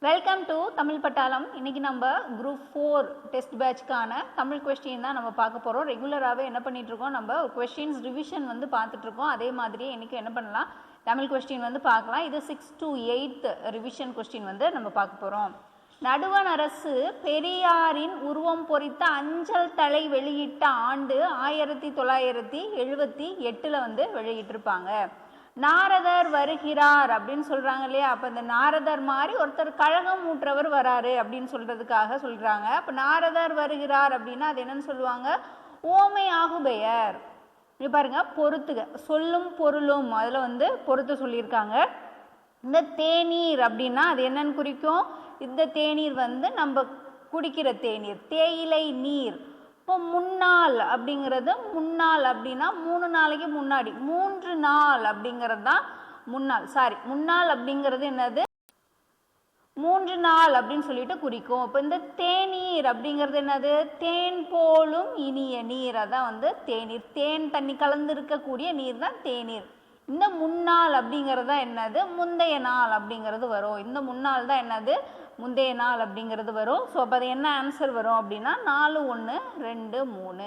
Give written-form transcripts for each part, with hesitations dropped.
Welcome to Tamil பட்டாளம். இன்னைக்கு நம்ம குரூப் 4 டெஸ்ட் பேட்ச்க்கான தமிழ் கொஸ்டின் தான் நம்ம பார்க்க போகிறோம். ரெகுலராகவே என்ன பண்ணிட்டு இருக்கோம், நம்ம கொஸ்டின்ஸ் ரிவிஷன் பார்த்துட்டு இருக்கோம். அதே மாதிரியே இன்னைக்கு என்ன பண்ணலாம், தமிழ் கொஸ்டின் பார்க்கலாம். இது 6th to 8th revision question நம்ம பார்க்க போகிறோம். நடுவண் அரசு பெரியாரின் உருவம் பொறித்த அஞ்சல் தலை வெளியிட்ட ஆண்டு 1978 வெளியிட்டிருப்பாங்க. நாரதர் வருகிறார் அப்படின்னு சொல்றாங்க இல்லையா. அப்ப இந்த நாரதர் மாதிரி ஒருத்தர் கழகம் ஊற்றவர் வராரு அப்படின்னு சொல்றதுக்காக சொல்றாங்க. அப்ப நாரதர் வருகிறார் அப்படின்னா அது என்னன்னு சொல்லுவாங்க, ஓமை ஆகு பெயர். இது பாருங்க, பொறுத்துக சொல்லும் பொருளும் அதுல பொறுத்து சொல்லியிருக்காங்க. இந்த தேநீர் அப்படின்னா அது என்னன்னு குறிக்கும், இந்த தேநீர் நம்ம குடிக்கிற தேநீர், தேயிலை நீர். இப்போ முன்னாள் அப்படிங்கிறது, முன்னாள் அப்படின்னா 3 நாளைக்கு முன்னாடி, 3 நாள் அப்படிங்கிறது தான் முன்னாள். முன்னாள் அப்படிங்கிறது என்னது, 3 நாள் அப்படின்னு சொல்லிட்டு குறிக்கும். இப்போ இந்த தேநீர் அப்படிங்கிறது என்னது, தேன் போலும் இனிய நீர், அதான் தேநீர். தேன் தண்ணி கலந்து இருக்கக்கூடிய நீர் தான் தேநீர். இந்த முன்னாள் அப்படிங்கிறது தான் என்னது, முந்தைய நாள் அப்படிங்கிறது வரும். இந்த முன்னாள் தான் என்னது, முந்தைய நாள் அப்படிங்கிறது வரும். ஸோ அப்போ அது என்ன ஆன்சர் வரும் அப்படின்னா 4, 1, 2, 3.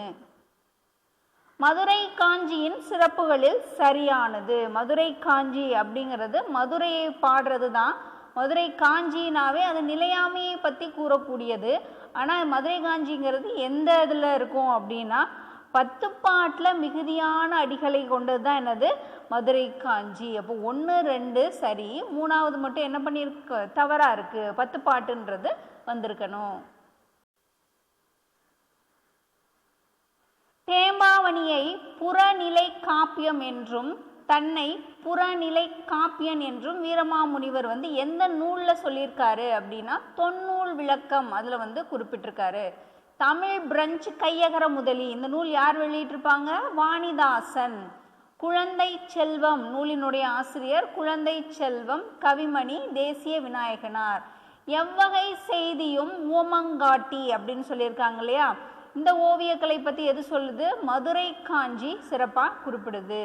மதுரை காஞ்சியின் சிறப்புகளில் சரியானது. மதுரை காஞ்சி அப்படிங்கிறது மதுரையை பாடுறது தான். மதுரை காஞ்சினாவே அது நிலையாமையை பற்றி கூறக்கூடியது. ஆனால் மதுரை காஞ்சிங்கிறது எந்த இதில் இருக்கும் அப்படின்னா 10 பாட்டில் மிகுதியான அடிகளை கொண்டது தான் என்னது, மதுரை காஞ்சி. அப்போ 1, 2 சரி, 3வது மட்டும் என்ன பண்ணியிருக்கு, தவறா இருக்கு. 10 பாட்டுன்றது வந்திருக்கணும். தேம்பாவணியை புறநிலை காப்பியம் என்றும் தன்னை புறநிலை காப்பியன் என்றும் வீரமாமுனிவர் எந்த நூலில் சொல்லியிருக்காரு அப்படின்னா தொன்னூல் விளக்கம் அதில் குறிப்பிட்டிருக்காரு. தமிழ் பிரெஞ்சு கையகர முதலி, இந்த நூல் யார் வெளியிட்டிருப்பாங்க, வாணிதாசன். குழந்தை செல்வம் நூலினுடைய ஆசிரியர் குழந்தை செல்வம், கவிமணி தேசிய விநாயகனார். எவ்வகை செய்தியும் உவமங்காட்டி அப்படின்னு சொல்லியிருக்காங்க இல்லையா. இந்த ஓவியக்கலை பற்றி எது சொல்லுது, மதுரை காஞ்சி சிறப்பாக குறிப்பிடுது.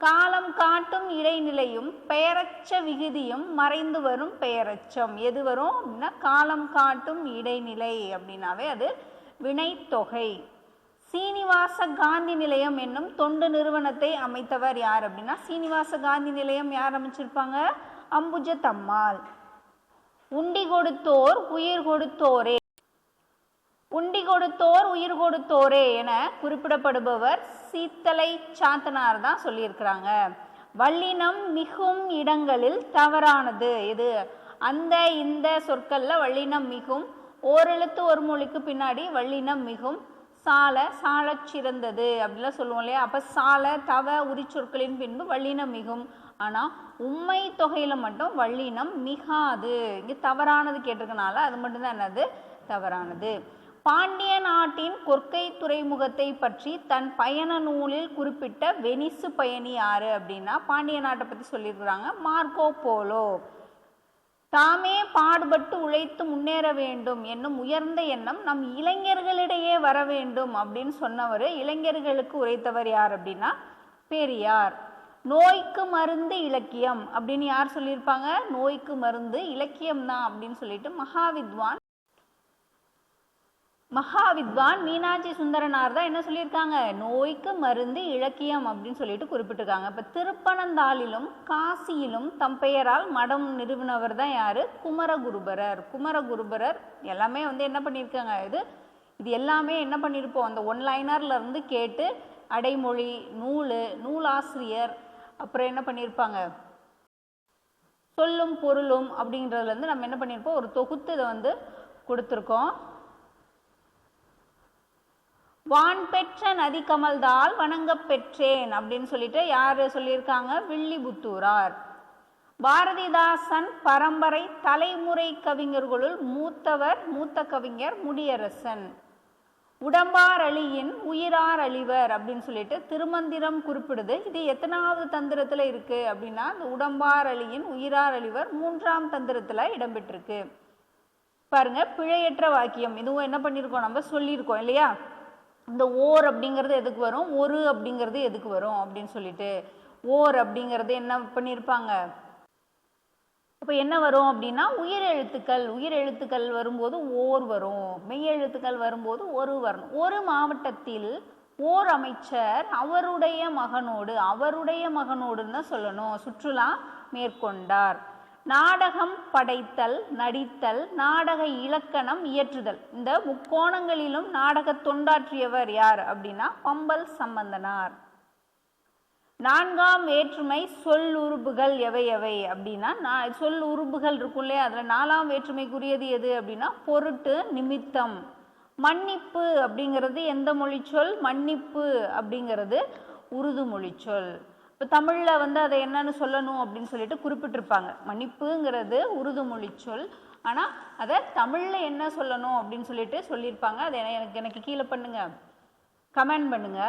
காலம் காட்டும் இடைநிலையும் பெயரச்ச விகுதியும் மறைந்து வரும் பெயரச்சம் எது வரும் அப்படின்னா காலம் காட்டும் இடைநிலை அப்படின்னாவே அது வினைத்தொகை. சீனிவாச காந்தி நிலையம் என்னும் தொண்டு நிறுவனத்தை அமைத்தவர் யார் அப்படின்னா சீனிவாச காந்தி நிலையம் யார் அமைச்சிருப்பாங்க, அம்புஜத்தம்மாள். உண்டி கொடுத்தோர் உயிர் கொடுத்தோரே, உண்டி கொடுத்தோர் உயிர் கொடுத்தோரே என குறிப்பிடப்படுபவர் சீத்தலை சாத்தனார் தான் சொல்லியிருக்கிறாங்க. வல்லினம் மிகும் இடங்களில் தவறானது இது. அந்த இந்த சொற்கள்ல வல்லினம் மிகும், ஓரெழுத்து ஒரு மொழிக்கு பின்னாடி வல்லினம் மிகும். சால சாலச் சிறந்தது அப்படிலாம் சொல்லுவோம் இல்லையா. அப்போ சால தவ உரிச்சொற்களின் பின்பு வல்லினம் மிகும். ஆனால் உண்மை தொகையில் மட்டும் வல்லினம் மிகாது. இங்கே தவறானது கேட்டிருக்கனால அது மட்டும்தான் என்னது, தவறானது. பாண்டிய நாட்டின் கொற்கை துறைமுகத்தை பற்றி தன் பயண நூலில் குறிப்பிட்ட வெனிசு பயணி யாரு அப்படின்னா பாண்டிய நாட்டை பற்றி சொல்லியிருக்கிறாங்க, மார்க்கோ போலோ. தாமே பாடுபட்டு உழைத்து முன்னேற வேண்டும் என்னும் உயர்ந்த எண்ணம் நம் இளைஞர்களிடையே வர வேண்டும் அப்படின்னு சொன்னவர், இளைஞர்களுக்கு உரைத்தவர் யார் அப்படின்னா பெரியார். நோய்க்கு மருந்து இலக்கியம் அப்படின்னு யார் சொல்லியிருப்பாங்க, நோய்க்கு மருந்து இலக்கியம் தான் அப்படின்னு சொல்லிட்டு மகாவித்வான் மீனாட்சி சுந்தரனார் தான் என்ன சொல்லியிருக்காங்க, நோய்க்கு மருந்து இலக்கியம் அப்படின்னு சொல்லிட்டு குறிப்பிட்டிருக்காங்க. இப்போ திருப்பனந்தாளிலும் காசியிலும் தம் பெயரால் மடம் நிறுவனவர் தான் யாரு, குமரகுருபரர். குமரகுருபரர் எல்லாமே என்ன பண்ணியிருக்காங்க, இது எல்லாமே என்ன பண்ணியிருப்போம், அந்த ஒன்லைனர்ல இருந்து கேட்டு அடைமொழி, நூலாசிரியர், அப்புறம் என்ன பண்ணியிருப்பாங்க, சொல்லும் பொருளும் அப்படின்றதுலேருந்து நம்ம என்ன பண்ணியிருப்போம், ஒரு தொகுத்து இதை கொடுத்துருக்கோம். வான் பெற்ற நதி கமல்தால் வணங்க பெற்றேன் அப்படின்னு சொல்லிட்டு யாரு சொல்லியிருக்காங்க, வில்லிபுத்தூரார். பாரதிதாசன் பரம்பரை தலைமுறை கவிஞர்களுள் மூத்த கவிஞர் முடியரசன். உடம்பார் அழியின் உயிரார் அழிவர் அப்படின்னு சொல்லிட்டு திருமந்திரம் குறிப்பிடுது. இது எத்தனாவது தந்திரத்துல இருக்கு அப்படின்னா இந்த உடம்பார் அழியின் உயிரார் அழிவர் 3ஆம் தந்திரத்துல இடம்பெற்றிருக்கு. பாருங்க, பிழையற்ற வாக்கியம் இதுவும் என்ன பண்ணியிருக்கோம், நம்ம சொல்லியிருக்கோம் இல்லையா. இந்த ஓர் அப்படிங்கிறது எதுக்கு வரும், ஒரு அப்படிங்கிறது எதுக்கு வரும் அப்படின்னு சொல்லிட்டு ஓர் அப்படிங்கிறது என்ன பண்ணியிருப்பாங்க, இப்போ என்ன வரும் அப்படின்னா உயிரெழுத்துக்கள் வரும்போது ஓர் வரும், மெய்யெழுத்துக்கள் வரும்போது ஒரு வரணும். ஒரு மாவட்டத்தில் ஓர் அமைச்சர் அவருடைய மகனோடுன்னு தான் சொல்லணும் சுற்றுலா மேற்கொண்டார். நாடகம் படைத்தல், நடித்தல், நாடக இலக்கணம் இயற்றுதல், இந்த முக்கோணங்களிலும் நாடக தொண்டாற்றியவர் யார் அப்படின்னா பம்பல் சம்பந்தனார். நான்காம் வேற்றுமை சொல்லுறுப்புகள் எவை அப்படின்னா சொல்லுறுப்புகள் இருக்கும் இல்லையா, அதில் நாலாம் வேற்றுமைக்குரியது எது அப்படின்னா பொருட்டு, நிமித்தம். மன்னிப்பு அப்படிங்கிறது எந்த மொழிச்சொல்? மன்னிப்பு அப்படிங்கிறது உருது மொழிச்சொல். இப்போ தமிழில் அதை என்னன்னு சொல்லணும் அப்படின்னு சொல்லிட்டு குறிப்பிட்டிருப்பாங்க. மன்னிப்புங்கிறது உருது மொழிச்சொல், ஆனால் அதை தமிழில் என்ன சொல்லணும் அப்படின்னு சொல்லிட்டு சொல்லியிருப்பாங்க. அதை எனக்கு கீழே கமெண்ட் பண்ணுங்க.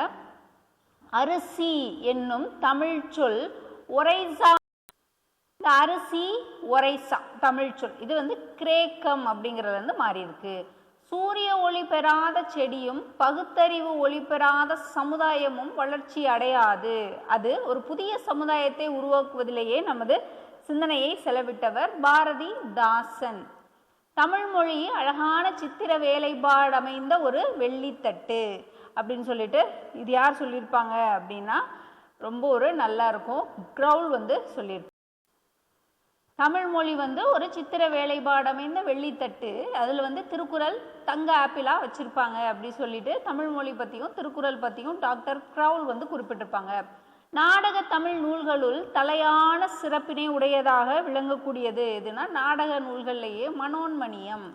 அரிசி என்னும் தமிழ் சொல் ஒரைசா. இந்த அரிசி ஒரைசா தமிழ் சொல், இது கிரேக்கம் அப்படிங்கிறதுலேருந்து மாறி இருக்கு. சூரிய ஒளி பெறாத செடியும் பகுத்தறிவு ஒளி பெறாத சமுதாயமும் வளர்ச்சி அடையாது. அது ஒரு புதிய சமுதாயத்தை உருவாக்குவதிலேயே நமது சிந்தனையை செலவிட்டவர் பாரதிதாசன். தமிழ் மொழி அழகான சித்திர வேலைப்பாடு அமைந்த ஒரு வெள்ளித்தட்டு அப்படின்னு சொல்லிட்டு இது யார் சொல்லியிருப்பாங்க அப்படின்னா ரொம்ப ஒரு நல்லா இருக்கும், க்ரௌல் சொல்லியிருப்பாங்க. தமிழ் மொழி ஒரு சித்திர வேலைப்பாடு அமைந்த வெள்ளித்தட்டு, அதில் திருக்குறள் தங்க ஆப்பிளாக வச்சுருப்பாங்க அப்படி சொல்லிட்டு தமிழ் மொழி பற்றியும் திருக்குறள் பற்றியும் டாக்டர் க்ரௌல் குறிப்பிட்டிருப்பாங்க. நாடக தமிழ் நூல்களுள் தலையான சிறப்பினை உடையதாக விளங்கக்கூடியது எதுனா நாடக நூல்கள்லேயே மனோன்மணியம்.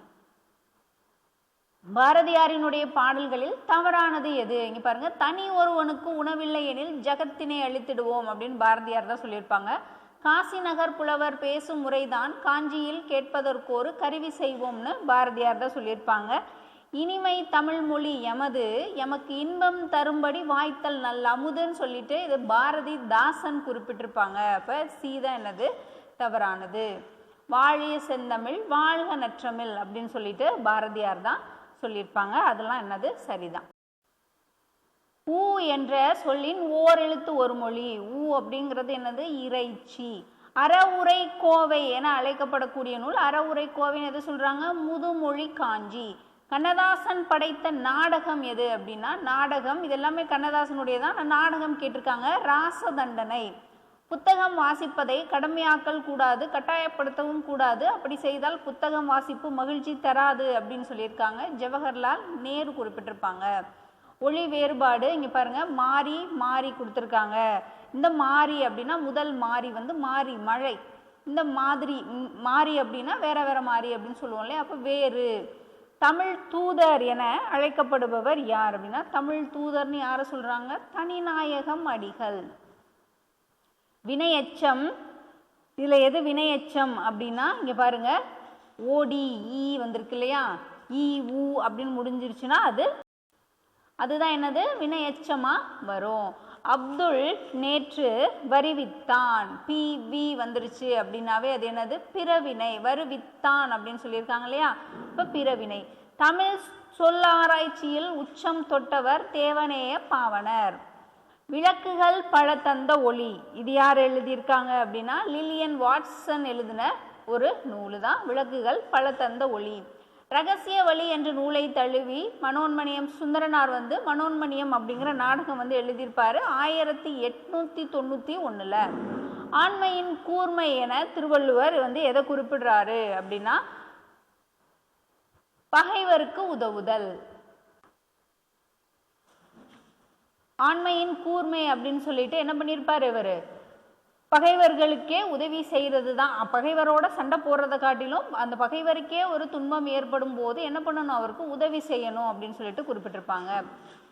பாரதியாரினுடைய பாடல்களில் தவறானது எது? இங்கே பாருங்க, தனி ஒருவனுக்கு உணவில்லை எனில் ஜகத்தினை அழித்திடுவோம் அப்படின்னு பாரதியார் தான் சொல்லியிருப்பாங்க. காசி நகர் புலவர் பேசும் முறைதான் காஞ்சியில் கேட்பதற்கொரு கருவி செய்வோம்னு பாரதியார் தான் சொல்லியிருப்பாங்க. இனிமை தமிழ் மொழி எமக்கு இன்பம் தரும்படி வாய்த்தல் நல்ல அமுதுன்னு சொல்லிட்டு இது பாரதிதாசன் குறிப்பிட்டிருப்பாங்க. அப்போ சி தான் என்னது தவறானது. வாழிய செந்தமிழ் வாழ்க நற்றமிழ் அப்படின்னு சொல்லிட்டு பாரதியார் தான் சொல்லியிருப்பாங்க. அதெல்லாம் என்னது சரிதான். ஊ என்ற சொல்லின் ஓர் எழுத்து ஒரு மொழி. ஊ அப்படிங்கிறது என்னது இறைச்சி. அறவுரை கோவை என அழைக்கப்படக்கூடிய நூல் அறவுரை கோவைன்னு எது சொல்றாங்க? முதுமொழி காஞ்சி. கண்ணதாசன் படைத்த நாடகம் எது அப்படின்னா நாடகம், இது எல்லாமே கண்ணதாசனுடையதான். நாடகம் கேட்டிருக்காங்க ராசதண்டனை. புத்தகம் வாசிப்பதை கடமையாக்கல் கூடாது, கட்டாயப்படுத்தவும் கூடாது, அப்படி செய்தால் புத்தகம் வாசிப்பு மகிழ்ச்சி தராது அப்படின்னு சொல்லியிருக்காங்க. ஜவஹர்லால் நேரு குறிப்பிட்டிருப்பாங்க. ஒளி வேறுபாடு இங்கே பாருங்க, மாறி மாறி கொடுத்துருக்காங்க. இந்த மாறி அப்படின்னா முதல் மாறி மாறி மழை, இந்த மாதிரி மாறி அப்படின்னா வேற வேற மாறி அப்படின்னு சொல்லுவோம் இல்லையா, அப்போ வேறு. தமிழ் தூதர் என அழைக்கப்படுபவர் யார் அப்படின்னா தமிழ் தூதர்னு யாரை சொல்றாங்க? தனிநாயகம் அடிகள். வினையச்சம், இதில் எது வினையச்சம் அப்படின்னா இங்கே பாருங்க ஓடி ஈ வந்திருக்கு இல்லையா, ஈ ஊ அப்படின்னு முடிஞ்சிருச்சுன்னா அதுதான் என்னது வினையச்சமா வரும். அப்துல் நேற்று வருவித்தான், பி வி வந்துருச்சு அப்படின்னாவே அது என்னது பிறவினை. வருவித்தான் அப்படின்னு சொல்லியிருக்காங்க இல்லையா, இப்போ பிறவினை. தமிழ் சொல்லாராய்ச்சியில் உச்சம் தொட்டவர் தேவநேய பாவனர். விளக்குகள் பல தந்த ஒளி, இது யார் எழுதியிருக்காங்க அப்படின்னா லில்லியன் வாட்சன் எழுதின ஒரு நூலு தான் விளக்குகள் பல தந்த ஒளி. ரகசிய வழி என்ற நூலை தழுவி மனோன்மணியம் சுந்தரனார் மனோன்மணியம் அப்படிங்கிற நாடகம் எழுதியிருப்பாரு 1891. ஆண்மையின் கூர்மை என திருவள்ளுவர் எதை குறிப்பிடுறாரு அப்படின்னா பகைவருக்கு உதவுதல். ஆண்மையின் கூர்மை அப்படின்னு சொல்லிட்டு என்ன பண்ணியிருப்பார் இவர்? பகைவர்களுக்கே உதவி செய்கிறது தான். பகைவரோட சண்டை போடுறதை காட்டிலும் அந்த பகைவருக்கே ஒரு துன்பம் ஏற்படும் போது என்ன பண்ணணும்? அவருக்கு உதவி செய்யணும் அப்படின்னு சொல்லிட்டு குறிப்பிட்டிருப்பாங்க.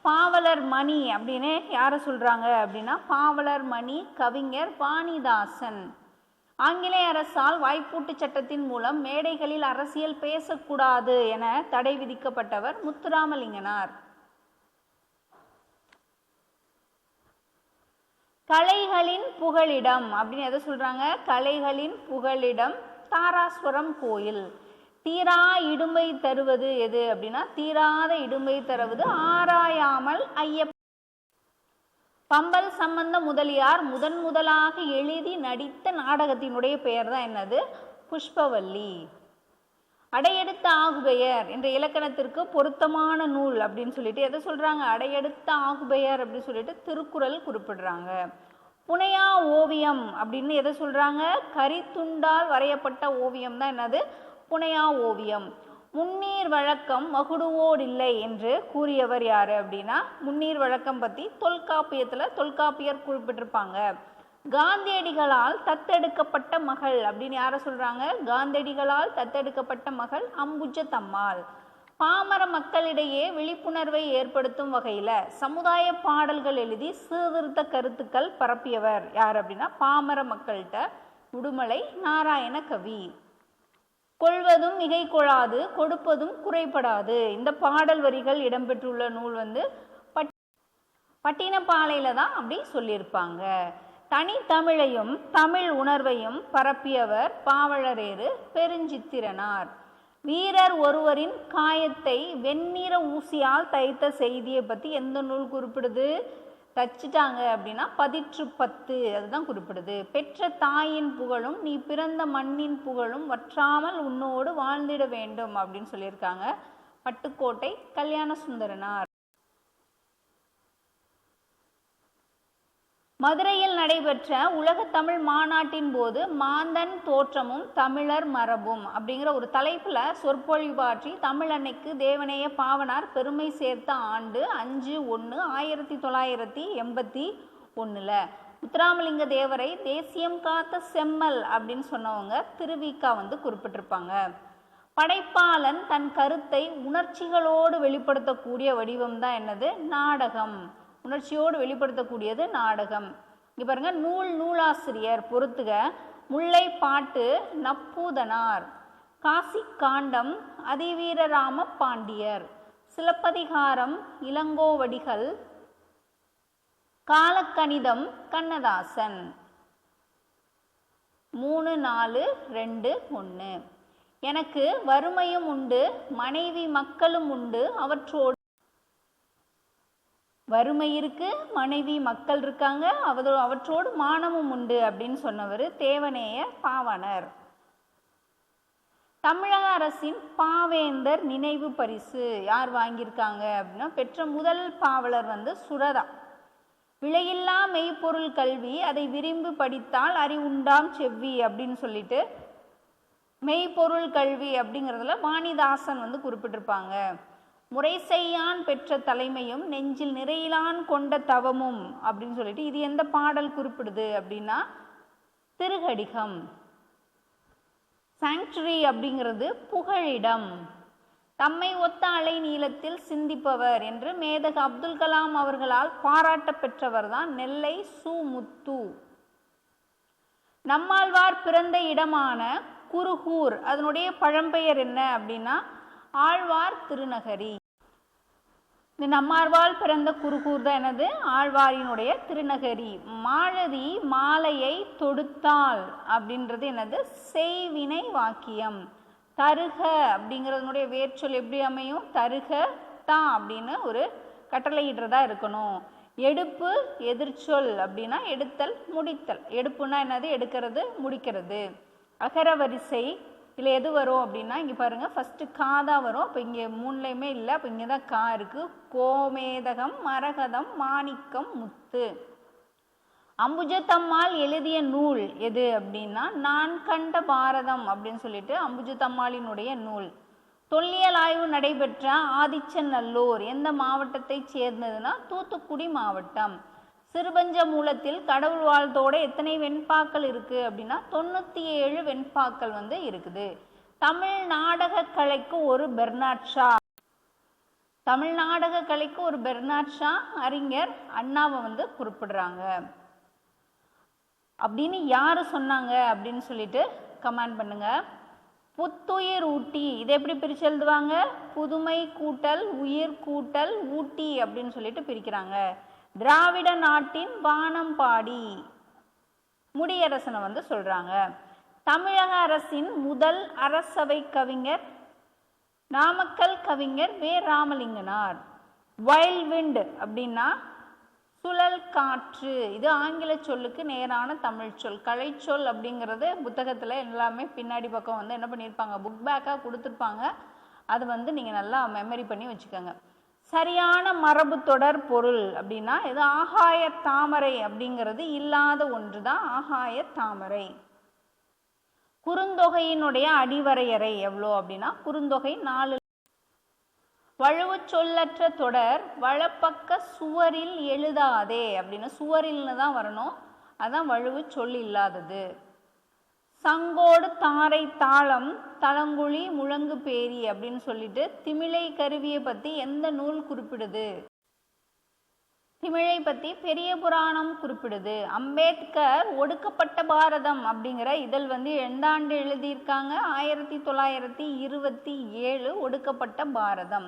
பாவலர் மணி அப்படின்னு யாரை சொல்றாங்க அப்படின்னா பாவலர் மணி கவிஞர் வாணிதாசன். ஆங்கிலேய அரசால் வாய்ப்பூட்டு சட்டத்தின் மூலம் மேடைகளில் அரசியல் பேசக்கூடாது என தடை விதிக்கப்பட்டவர் முத்துராமலிங்கனார். கலைகளின் புகலிடம் அப்படின்னு எதை சொல்றாங்க? கலைகளின் புகலிடம் தாராசுரம் கோயில். தீரா இடும்பை தருவது எது அப்படின்னா தீராத இடும்பை தருவது ஆராயாமல் ஐயப்ப. பம்பல் சம்பந்த முதலியார் முதலாக எழுதி நடித்த நாடகத்தினுடைய பெயர் தான் என்னது? புஷ்பவல்லி. அடையெடுத்த ஆகுபெயர் என்ற இலக்கணத்திற்கு பொருத்தமான நூல் அப்படின்னு சொல்லிட்டு எதை சொல்றாங்க? அடையெடுத்த ஆகுபெயர் அப்படின்னு சொல்லிட்டு திருக்குறள் குறிப்பிடுறாங்க. புனையா ஓவியம் அப்படின்னு எதை சொல்றாங்க? கரித்துண்டால் வரையப்பட்ட ஓவியம் தான் என்னது? புனையா ஓவியம். முன்னீர் வழக்கம் மகுடுவோடில்லை என்று கூறியவர் யாரு அப்படின்னா, முன்னீர் வழக்கம் பத்தி தொல்காப்பியர் குறிப்பிட்டிருப்பாங்க. காந்தியடிகளால் தத்தெடுக்கப்பட்ட மகள் அப்படின்னு யார சொல்றாங்க? காந்தியடிகளால் தத்தெடுக்கப்பட்ட மகள் அம்புஜத்தம்மாள். பாமர மக்களிடையே விழிப்புணர்வை ஏற்படுத்தும் வகையில சமுதாய பாடல்கள் எழுதி சீர்திருத்த கருத்துக்கள் பரப்பியவர் யார் அப்படின்னா, பாமர மக்கள்கிட்ட உடுமலை நாராயண கவி. கொள்வதும் மிகை கொள்ளாது, கொடுப்பதும் குறைபடாது. இந்த பாடல் வரிகள் இடம்பெற்றுள்ள நூல் வந்து பட்டினப்பாலையில தான் அப்படி சொல்லியிருப்பாங்க. தனித்தமிழையும் தமிழ் உணர்வையும் பரப்பியவர் பாவலரேறு பெருஞ்சித்திரனார். வீரர் ஒருவரின் காயத்தை வெண்ணிற ஊசியால் தைத்த செய்தியை பற்றி எந்த நூல் குறிப்பிடுது? தச்சுட்டாங்க அப்படின்னா 10 அதுதான் குறிப்பிடுது. பெற்ற தாயின் புகழும் நீ பிறந்த மண்ணின் புகழும் வற்றாமல் உன்னோடு வாழ்ந்திட வேண்டும் அப்படின்னு சொல்லியிருக்காங்க பட்டுக்கோட்டை கல்யாண சுந்தரனார். மதுரையில் நடைபெற்ற உலக தமிழ் மாநாட்டின் போது மாந்தன் தோற்றமும் தமிழர் மரபும் அப்படிங்கிற ஒரு தலைப்புல சொற்பொழிவாற்றி தமிழ் அன்னைக்கு தேவநேய பாவனார் பெருமை சேர்த்த ஆண்டு 5/1/1981. முத்துராமலிங்க தேவரை தேசியம் காத்த செம்மல் அப்படின்னு சொன்னவங்க திருவிக்கா வந்து குறிப்பிட்டிருப்பாங்க. படைப்பாளன் தன் கருத்தை உணர்ச்சிகளோடு வெளிப்படுத்தக்கூடிய வடிவம் தான் என்னது? நாடகம். உணர்ச்சியோடு வெளிப்படுத்தக்கூடியது நாடகம். இங்க பாருங்க, நூலாசிரியர் பொறுத்துக. முல்லை பாட்டு நப்பூதனார், காசி காண்டம் அதிவீரராம பாண்டியர், சிலப்பதிகாரம் இளங்கோவடிகள், காலக்கணிதம் கண்ணதாசன். 3, 4, 2, 1. எனக்கு வறுமையும் உண்டு மனைவி மக்களும் உண்டு அவற்றோடு வறுமை இருக்கு, மனைவி மக்கள் இருக்காங்க, அவற்றோடு மானமும் உண்டு அப்படின்னு சொன்னவர் தேவநேய பாவனர். தமிழக அரசின் பாவேந்தர் நினைவு பரிசு யார் வாங்கியிருக்காங்க அப்படின்னா, பெற்ற முதல் பாவலர் வந்து சுரதா. விலையில்லா மெய்ப்பொருள் கல்வி அதை விரும்பி படித்தால் அறிவுண்டாம் செவ்வி அப்படின்னு சொல்லிட்டு மெய்ப்பொருள் கல்வி அப்படிங்கிறதுல வாணிதாசன் வந்து குறிப்பிட்டிருப்பாங்க. முறை செய்யான் பெற்ற தலைமையும் நெஞ்சில் நிறையிலான் கொண்ட தவமும் அப்படின்னு சொல்லிட்டு இது எந்த பாடல் குறிப்பிடுது அப்படின்னா திருகடிகம். சாங்சுரி அப்படிங்கிறது புகழிடம். தம்மை ஒத்த அலை நீளத்தில் சிந்திப்பவர் என்று மேதக அப்துல் கலாம் அவர்களால் பாராட்ட பெற்றவர் தான் நெல்லை சு. முத்து. நம்மாழ்வார் பிறந்த இடமான குருகூர் அதனுடைய பழம்பெயர் என்ன அப்படின்னா ஆழ்வார் திருநகரி. இந்த நம்மாழ்வார் பிறந்த குருகூர் தான் என்னது? ஆழ்வாரினுடைய திருநகரி. மாலதி மாலையை தொடுத்தாள் அப்படின்றது என்னது? செய்வினை வாக்கியம். தருக அப்படிங்கிறதுனுடைய வேர்ச்சொல் எப்படி அமையும்? தருக தான் அப்படின்னு ஒரு கட்டளையிடுறதா இருக்கணும். எடுப்பு எதிர்ச்சொல் அப்படின்னா எடுத்தல் முடித்தல். எடுப்புனா என்னது? எடுக்கிறது முடிக்கிறது. அகர வரிசை இல்லை எது வரும் அப்படின்னா இங்கே பாருங்கள், ஃபஸ்ட்டு கா தான் வரும். அப்போ இங்கே 3லையுமே இல்லை, அப்போ இங்கே தான் கா இருக்குது. கோமேதகம் மரகதம் மாணிக்கம் முத்து. அம்புஜத்தம்மாள் எழுதிய நூல் எது அப்படின்னா நான் கண்ட பாரதம் அப்படின்னு சொல்லிட்டு அம்புஜத்தம்மாளினுடைய நூல். தொல்லியல் ஆய்வு நடைபெற்ற ஆதிச்சநல்லூர் எந்த மாவட்டத்தை சேர்ந்ததுன்னா தூத்துக்குடி மாவட்டம். சிறுபஞ்ச மூலத்தில் கடவுள் வாழ்த்தோட எத்தனை வெண்பாக்கள் இருக்குது அப்படின்னா 97 வெண்பாக்கள் வந்து இருக்குது. தமிழ் நாடக கலைக்கு ஒரு பெர்னாட் ஷா. தமிழ் நாடக கலைக்கு ஒரு பெர்னாட் ஷா அறிஞர் அண்ணாவை வந்து குறிப்பிடுறாங்க. அப்படின்னு யாரு சொன்னாங்க அப்படின்னு சொல்லிட்டு கமெண்ட் பண்ணுங்க. புத்துயிர் ஊட்டி இதை எப்படி பிரிச்சு எழுதுவாங்க? புதுமை கூட்டல் உயிர் கூட்டல் ஊட்டி அப்படின்னு சொல்லிட்டு பிரிக்கிறாங்க. திராவிட நாட்டின் வானம்பாடி முடியரசனை வந்து சொல்றாங்க. தமிழக அரசின் முதல் அரசவை கவிஞர் நாமக்கல் கவிஞர் வே. ராமலிங்கனார். வைல்ட் விண்ட் அப்படின்னா சுழல் காற்று இது ஆங்கில சொல்லுக்கு நேரான தமிழ் சொல். கலைச்சொல் அப்படிங்கிறது புத்தகத்தில் எல்லாமே பின்னாடி பக்கம் வந்து என்ன பண்ணியிருப்பாங்க, புக் பேக்காக கொடுத்துருப்பாங்க. அது வந்து நீங்கள் நல்லா மெமரி பண்ணி வச்சுக்கோங்க. சரியான மரபு தொடர் பொருள் அப்படின்னா இது ஆகாய தாமரை அப்படிங்கிறது இல்லாத ஒன்று தான் ஆகாய தாமரை. குறுந்தொகையினுடைய அடிவரையறை எவ்வளோ அப்படின்னா குறுந்தொகை 4. வழுவு சொல்லற்ற தொடர் வலப்பக்க சுவரில் எழுதாதே அப்படின்னு சுவரில்னு தான் வரணும். அதான் வழுவு சொல் இல்லாதது. சங்கோடு தாரை தாளம் தளங்குழி முழங்கு பேரி அப்படின்னு சொல்லிட்டு திமிழை கருவியை பற்றி எந்த நூல் குறிப்பிடுது? திமிழை பற்றி பெரிய புராணம் குறிப்பிடுது. அம்பேத்கர் ஒடுக்கப்பட்ட பாரதம் அப்படிங்கிற இதழ் வந்து எந்த ஆண்டு எழுதியிருக்காங்க? 1927 ஒடுக்கப்பட்ட பாரதம்.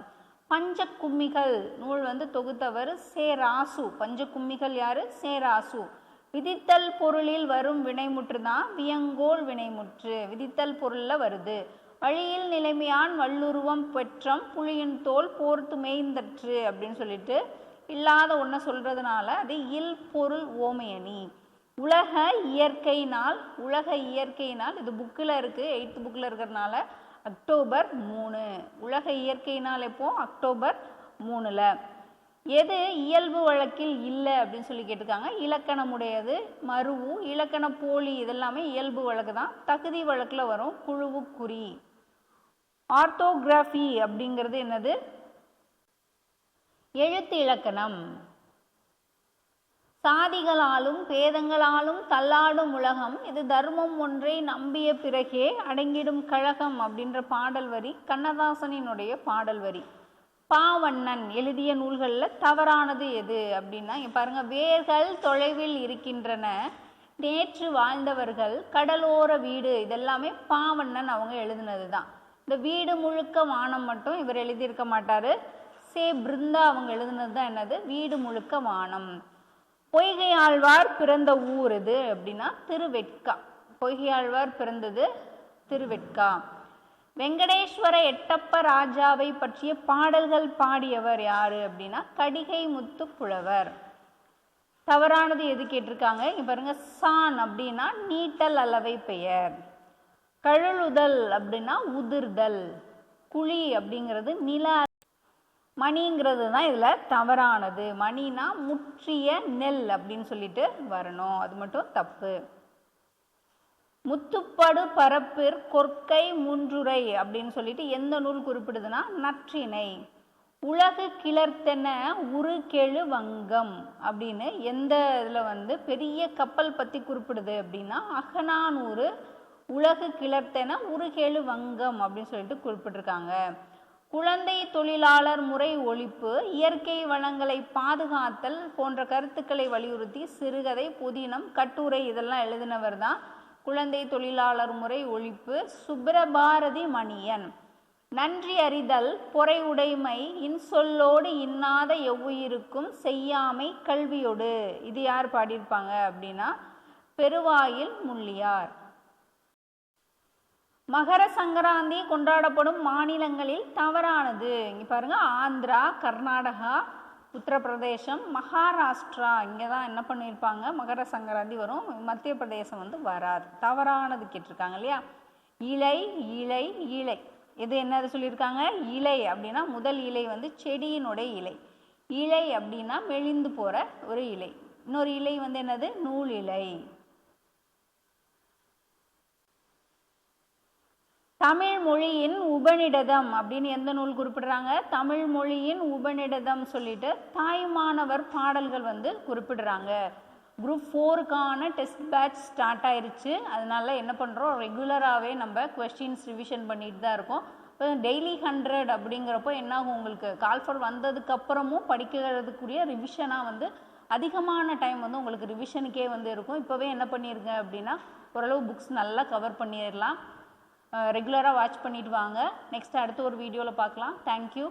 பஞ்சகும்மிகள் நூல் வந்து தொகுத்தவர் சே ராசு. பஞ்சகும்மிகள் யாரு? சே ராசு. விதித்தல் பொருளில் வரும் வினைமுற்று தான் வியங்கோல் வினைமுற்று. விதித்தல் பொருளில் வருது. வழியில் நிலைமையான் வல்லுருவம் பெற்றம் புலியின் தோல் போர்த்து மேய்ந்தற்று அப்படின்னு சொல்லிட்டு இல்லாத ஒன்றை சொல்றதுனால அது இல் பொருள் ஓமையணி. உலக இயற்கை நாள். உலக இயற்கை நாள் இது புக்கில் இருக்குது, 8th புக்கில் இருக்கிறதுனால அக்டோபர் 3. உலக இயற்கை நாள் எப்போ? அக்டோபர் 3ல். எது இயல்பு வழக்கில் இல்லை அப்படின்னு சொல்லி கேட்டிருக்காங்க. இலக்கணமுடையது மருவு, இலக்கண போலி இதெல்லாமே இயல்பு வழக்கு தான். தகுதி வழக்கில் வரும் குழுவு குறி. ஆர்த்தோகிராஃபி அப்படிங்கிறது என்னது? எழுத்து இலக்கணம். சாதிகளாலும் பேதங்களாலும் தள்ளாடும் உலகம் இது தர்மம் ஒன்றை நம்பிய பிறகே அடங்கிடும் கழகம் அப்படின்ற பாடல் வரி கண்ணதாசனினுடைய பாடல் வரி. பாவண்ணன் எழுதிய நூல்களில் தவறானது எது அப்படின்னா இங்கே பாருங்கள், வேர்கள் தொலைவில் இருக்கின்றன, நேற்று வாழ்ந்தவர்கள், கடலோர வீடு இதெல்லாமே பாவண்ணன் அவங்க எழுதினது தான். இந்த வீடு முழுக்க வானம் மட்டும் இவர் எழுதியிருக்க மாட்டார். சே பிருந்தா அவங்க எழுதினது தான் என்னது? வீடு முழுக்க வானம். பொய்கை ஆழ்வார் பிறந்த ஊர் இது அப்படின்னா திருவெட்கா. பொய்கை ஆழ்வார் பிறந்தது திருவெட்கா. வெங்கடேஸ்வர எட்டப்ப ராஜாவை பற்றிய பாடல்கள் பாடியவர் யாரு அப்படின்னா கடிகை முத்து புலவர். தவறானது எது கேட்டிருக்காங்க? இங்க பாருங்க, சான் அப்படின்னா நீட்டல் அளவை பெயர். கழுலுதல் அப்படின்னா உதிர்தல். குழி அப்படிங்கிறது நில. மணிங்கிறது தான் இதில் தவறானது. மணினா முற்றிய நெல் அப்படின்னு சொல்லிட்டு வரணும், அது மட்டும் தப்பு. முத்துப்படு பரப்பிற் கொற்கை முன்றுரை அப்படின்னு சொல்லிட்டு எந்த நூல் குறிப்பிடுதுன்னா நற்றிணை. உலகு கிளர்த்தென உரு கெழு வங்கம் அப்படின்னு எந்த இதில் வந்து பெரிய கப்பல் பற்றி குறிப்பிடுது அப்படின்னா அகநானூறு உலகு கிளர்த்தென உருகேழு வங்கம் அப்படின்னு சொல்லிட்டு குறிப்பிட்டிருக்காங்க. குழந்தை தொழிலாளர் முறை ஒழிப்பு, இயற்கை வளங்களை பாதுகாத்தல் போன்ற கருத்துக்களை வலியுறுத்தி சிறுகதை, புதினம், கட்டுரை இதெல்லாம் எழுதினவர் தான் குழந்தை தொழிலாளர் முறை ஒழிப்பு சுப்ரபாரதி மணியன். நன்றி அறிதல், பொறை உடைமை, இன்சொல்லோடு இன்னாத எவ்வுயிருக்கும் செய்யாமை கல்வியோடு இது யார் பாடியிருப்பாங்க அப்படின்னா பெருவாயில் முள்ளியார். மகர சங்கராந்தி கொண்டாடப்படும் மாநிலங்களில் தவறானது இங்கே பாருங்க, ஆந்திரா, கர்நாடகா, உத்தரப்பிரதேசம், மகாராஷ்டிரா இங்கே தான் என்ன பண்ணியிருப்பாங்க மகர சங்கராந்தி வரும். மத்திய பிரதேசம் வந்து வராது. தவறானது கேட்டிருக்காங்க இல்லையா? இலை இலை இலை இது என்னது சொல்லியிருக்காங்க? இலை அப்படின்னா முதல் இலை வந்து செடியினுடைய இலை. இலை அப்படின்னா மெலிந்து போகிற ஒரு இலை. இன்னொரு இலை வந்து என்னது? நூல் இலை. தமிழ் மொழியின் உபநிடதம் அப்படின்னு எந்த நூல் குறிப்பிடுறாங்க? தமிழ் மொழியின் உபநிடதம் சொல்லிட்டு தாய்மானவர் பாடல்கள் வந்து குறிப்பிடுறாங்க. குரூப் 4க்கான டெஸ்ட் பேட்ச் ஸ்டார்ட் ஆயிடுச்சு. அதனால என்ன பண்ணுறோம், ரெகுலராகவே நம்ம கொஸ்டின்ஸ் ரிவிஷன் பண்ணிட்டு தான் இருக்கோம். இப்போ டெய்லி 100 அப்படிங்கிறப்போ என்னாகும், உங்களுக்கு கால்ஃபர் வந்ததுக்கப்புறமும் படிக்கிறதுக்குரிய ரிவிஷனாக வந்து அதிகமான டைம் வந்து உங்களுக்கு ரிவிஷனுக்கே வந்து இருக்கும். இப்போவே என்ன பண்ணியிருங்க அப்படின்னா ஓரளவு புக்ஸ் நல்லா கவர் பண்ணிடலாம். ரெகுலராக வாட்ச் பண்ணிட்டு வாங்க. நெக்ஸ்ட் அடுத்த ஒரு வீடியோவில் பார்க்கலாம். தேங்க்யூ.